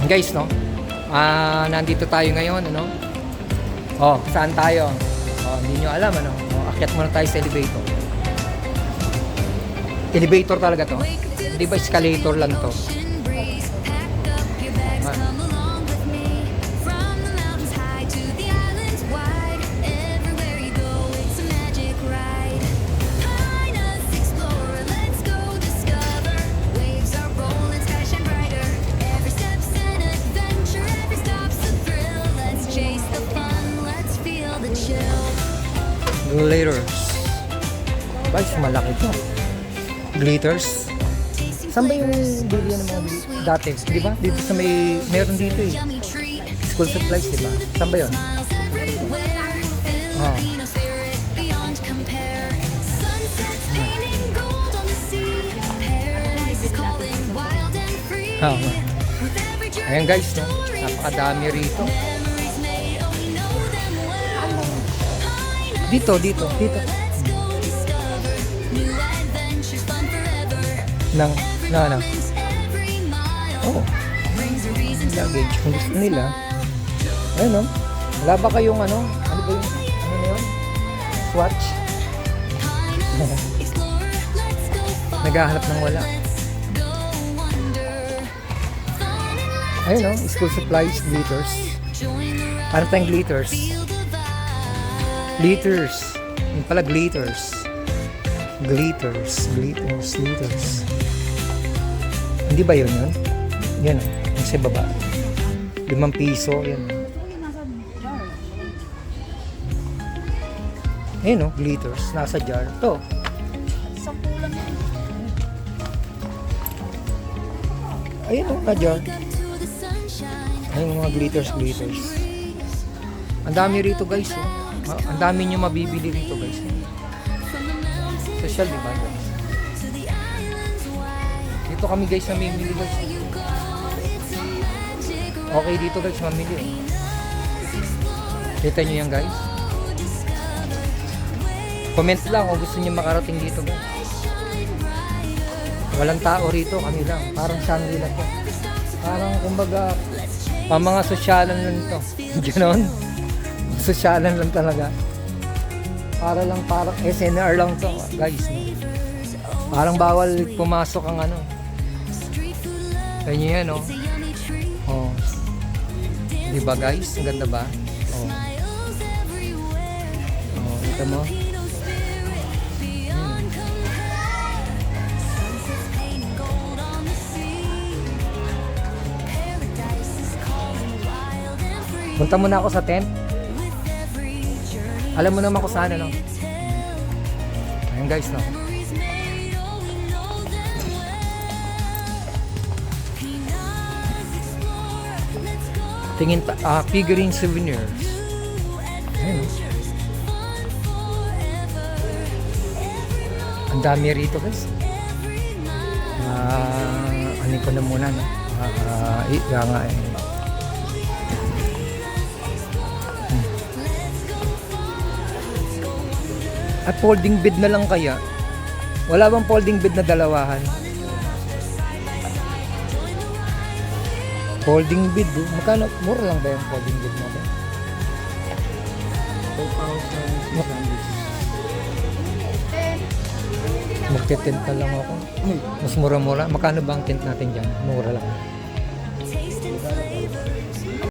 Guys, no? Nandito tayo ngayon, ano? Oh, saan tayo? Oh, hindi nyo alam, ano? Oh, akyat muna tayo sa elevator. Elevator talaga to. Di ba escalator lang to? Glitters. Guys, malaki to. Glitters. Saan ba yung bili ng mga dati? Di ba? Dito sa meron dito eh. School supplies, di ba? Saan ba yun? Oh. Ayan guys, no? Napakadami rito. Dito. Nang. Oh. Luggage. Kung gusto nila. Ayun, no? Wala ba kayong ano? Ano ba yung, ano na yun? Swatch? Naghahanap ng wala. Ayun, no? School supplies, glitters. Ano tayong glitters? Glitters. Yung pala glitters. Glitters. Hindi ba yun? Yan o. Yung sa baba. 5 piso. Yan. Ayun o. Glitters. Nasa jar. Ito. Ayun o. Na jar. Ayun mga glitters. Ang dami rito guys. Ang dami nyo mabibili rito guys. Social, diba guys? Dito kami guys namimili guys. Okay dito guys mamili eh. Kita nyo yan guys. Comment lang kung gusto nyo makarating dito guys. Walang tao rito, kami lang. Parang Shangri-La to. Parang kumbaga mga sosyalan lang to. Ganon. Sosyalan lang talaga. Parang SNR lang to guys. Parang bawal pumasok ang ano. Kanya yan oh. Oh. Diba guys? Ang ganda ba? Oh. Oh, kita mo? Punta muna ako sa tent. Alam mo naman kung saan ano. Ayan guys, no. Tingin figurine souvenirs. Ayan. Ang dami rito guys. Ano ko na muna no. Nga eh. At folding bed na lang kaya? Wala bang folding bed na dalawahan? Folding bed, magkano? Mura lang ba yung folding bed natin? 2,000. Magte-tent na lang ako. Mas mura-mura. Magkano ba ang tent natin dyan? Mura lang.